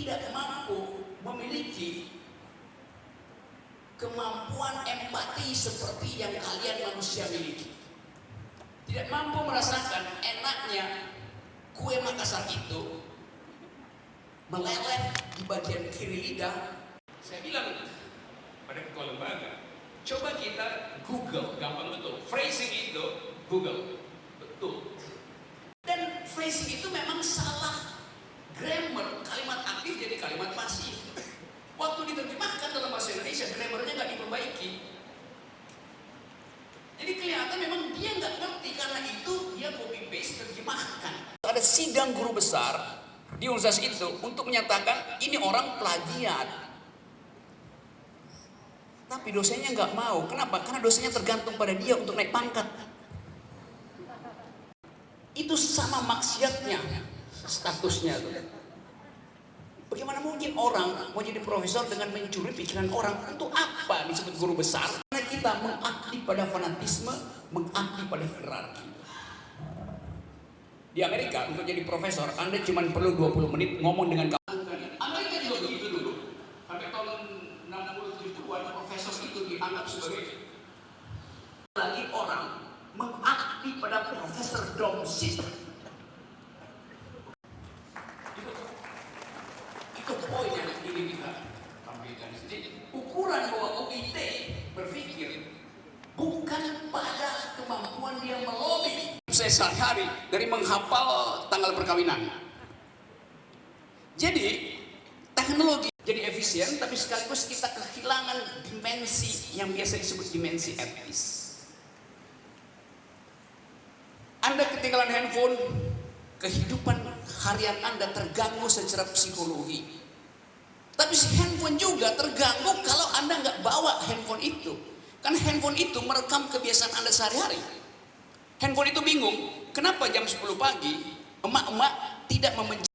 tidak mampu memiliki kemampuan empati seperti yang kalian manusia miliki. Tidak mampu merasakan enaknya kue Makassar itu meleleh di bagian kiri lidah. Saya bilang pada ketua lembaga, coba kita Google, gampang betul. Phrasing itu Google, betul. Dan phrasing itu memang salah grammar, kalimat aktif jadi kalimat pasif. Waktu diterjemahkan dalam bahasa Indonesia, grammarnya nggak diperbaiki. Jadi kelihatan memang dia nggak ngerti, karena itu dia copy paste terjemahkan. Ada sidang guru besar di universitas itu untuk menyatakan ini orang plagiat. Tapi dosennya nggak mau. Kenapa? Karena dosennya tergantung pada dia untuk naik pangkat. Itu sama maksiatnya statusnya tuh. Bagaimana mungkin orang mau jadi profesor dengan mencuri pikiran orang? Untuk apa disebut guru besar? Karena kita mengabdi pada fanatisme, mengabdi pada hierarki. Di Amerika untuk jadi profesor, Anda cuma perlu 20 menit ngomong dengan kamu. Amerika juga begitu dulu. Sampai tahun 60-70-an profesor itu dianggap sebagai lagi orang mengabdi pada Profesor Domsit. Itu poin yang ingin kita tampilkan. Jadi ukuran bahwa UIT berpikir bukan pada kemampuan dia melobi. Saya sehari-hari dari menghafal tanggal perkawinan. Jadi teknologi jadi efisien, tapi sekaligus kita kehilangan dimensi yang biasa disebut dimensi etis. Anda ketinggalan handphone, kehidupan harian Anda terganggu secara psikologi. Tapi si handphone juga terganggu kalau Anda nggak bawa handphone itu. Kan handphone itu merekam kebiasaan Anda sehari-hari. Handphone itu bingung, kenapa jam 10 pagi emak-emak tidak membenci